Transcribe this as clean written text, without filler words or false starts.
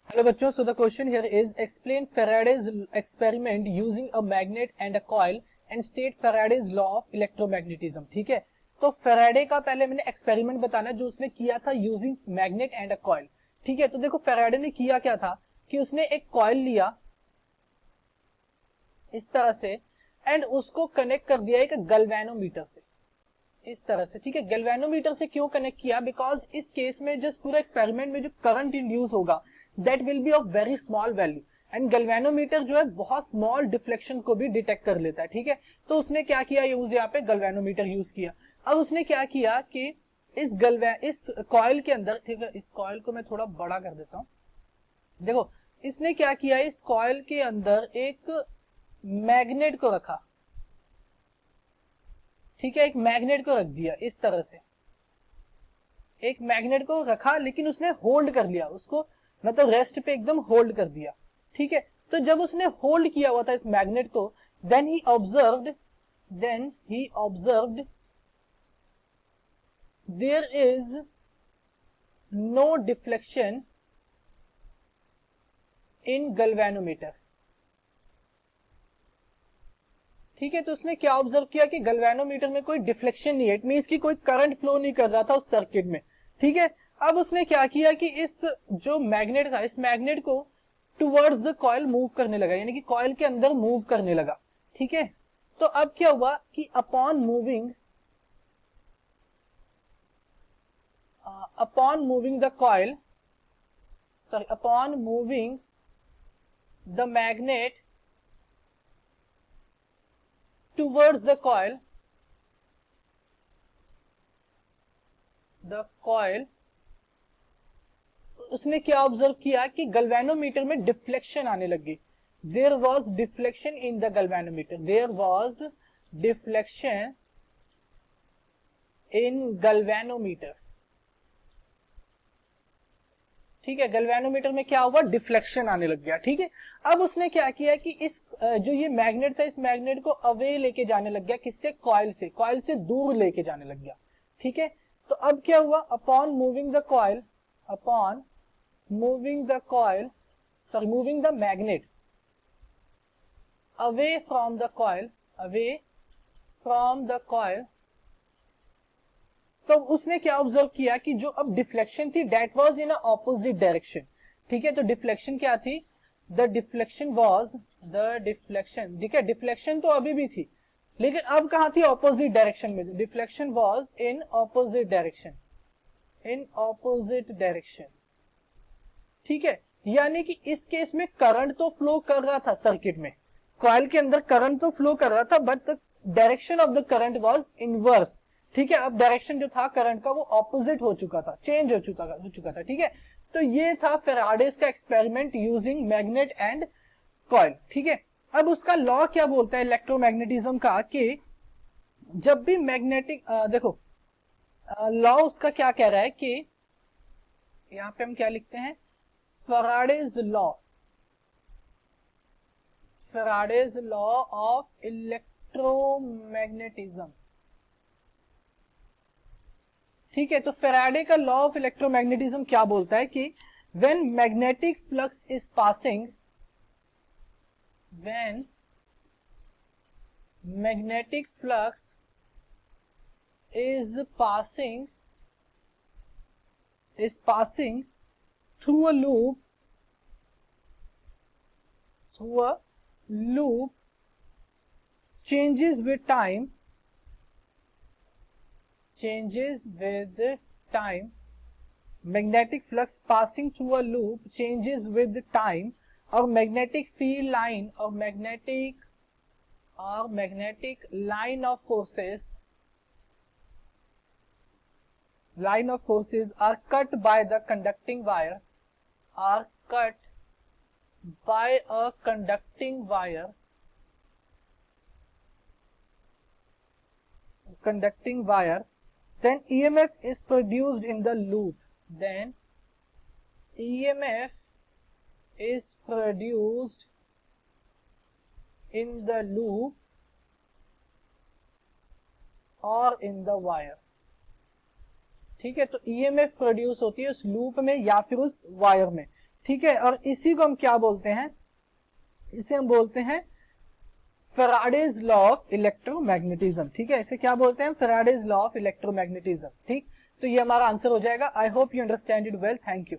Hello बच्चों, so the question here is explain Faraday's experiment using a magnet and a coil and state Faraday's law of electromagnetism। ठीक है, तो Faraday का पहले मैंने experiment बताना जो उसने किया था using magnet and a coil. ठीक है, तो देखो Faraday ने किया क्या था कि उसने एक कॉइल लिया इस तरह से एंड उसको कनेक्ट कर दिया एक गैल्वेनोमीटर से इस तरह से। ठीक है, गैल्वेनोमीटर से क्यों कनेक्ट किया? बिकॉज इस केस में जिस पूरे एक्सपेरिमेंट में जो करंट इंड्यूस होगा that will be of very small value and galvanometer जो है बहुत स्मॉल डिफ्लेक्शन को भी डिटेक्ट कर लेता है। ठीक है, तो उसने क्या किया, यूज यहाँ पे गैल्वेनोमीटर यूज किया। अब उसने क्या किया कि इस कॉइल के अंदर, ठीक है, इस कॉइल को मैं थोड़ा बड़ा कर देता हूं। देखो इसने क्या किया, इस कॉइल के अंदर एक मैग्नेट को रखा। ठीक है, एक मैग्नेट को रख दिया इस तरह से, एक मैग्नेट को रखा लेकिन उसने होल्ड कर लिया उसको, मतलब रेस्ट पे एकदम होल्ड कर दिया। ठीक है, तो जब उसने होल्ड किया हुआ था इस मैग्नेट को, then he observed there is no deflection in galvanometer. ठीक है, तो उसने क्या ऑब्जर्व किया कि गैल्वेनोमीटर में कोई डिफ्लेक्शन नहीं है, इट मींस कि कोई करंट फ्लो नहीं कर रहा था उस सर्किट में। ठीक है, अब उसने क्या किया कि इस जो मैग्नेट था, इस मैग्नेट को टुवर्ड्स द कॉइल मूव करने लगा, यानी कि कॉइल के अंदर मूव करने लगा। ठीक है, तो अब क्या हुआ कि upon moving the coil, sorry, upon moving the magnet towards the coil उसने क्या ऑब्जर्व किया कि गैल्वेनोमीटर में डिफ्लेक्शन आने लगी। There was deflection in the galvanometer, there was deflection in galvanometer. ठीक है, गैल्वेनोमीटर में क्या हुआ, डिफ्लेक्शन आने लग गया। ठीक है, अब उसने क्या किया कि इस जो ये मैग्नेट था, इस मैग्नेट को अवे लेके जाने लग गया, किससे, कॉइल से, कॉइल से दूर लेके जाने लग गया। ठीक है, तो अब क्या हुआ, upon moving the magnet away from the coil, तो उसने क्या ऑब्जर्व किया कि जो अब डिफ्लेक्शन थी that was in opposite direction. ठीक है, तो डिफ्लेक्शन क्या थी, द डिफ्लेक्शन, ठीक है, डिफ्लेक्शन तो अभी भी थी लेकिन अब कहां थी, ऑपोजिट डायरेक्शन में। Deflection was in opposite direction. ठीक है, यानी कि इस केस में करंट तो फ्लो कर रहा था सर्किट में, कॉइल के अंदर करंट तो फ्लो कर रहा था, but the direction of the current was inverse. ठीक है, अब डायरेक्शन जो था करंट का वो ऑपोजिट हो चुका था, चेंज हो चुका था। ठीक है, तो ये था फेराडेज का experiment using magnet and coil. ठीक है, अब उसका लॉ क्या बोलता है इलेक्ट्रोमैग्नेटिज्म का, कि जब भी मैग्नेटिक, देखो लॉ उसका क्या कह रहा है कि यहां पे हम क्या लिखते हैं, फेराडेज लॉ ऑफ इलेक्ट्रोमैग्नेटिज्म। ठीक है, तो फेराडे का लॉ ऑफ इलेक्ट्रोमैग्नेटिज्म क्या बोलता है कि when magnetic flux is passing, when magnetic flux is passing through a loop changes with time, magnetic flux passing through a loop changes with time, और magnetic field line or magnetic line of forces are cut by the conducting wire, then EMF is produced in the loop, और in the wire. ठीक है, तो EMF produce होती है उस loop में या फिर उस वायर में। ठीक है, और इसी को हम क्या बोलते हैं, इसे हम बोलते हैं फैराडेज लॉ ऑफ इलेक्ट्रोमैग्नेटिज्म। ठीक है, इसे क्या बोलते हैं, फैराडेज लॉ ऑफ इलेक्ट्रोमैग्नेटिज्म। ठीक, तो ये हमारा आंसर हो जाएगा। I hope you understand it well, thank you.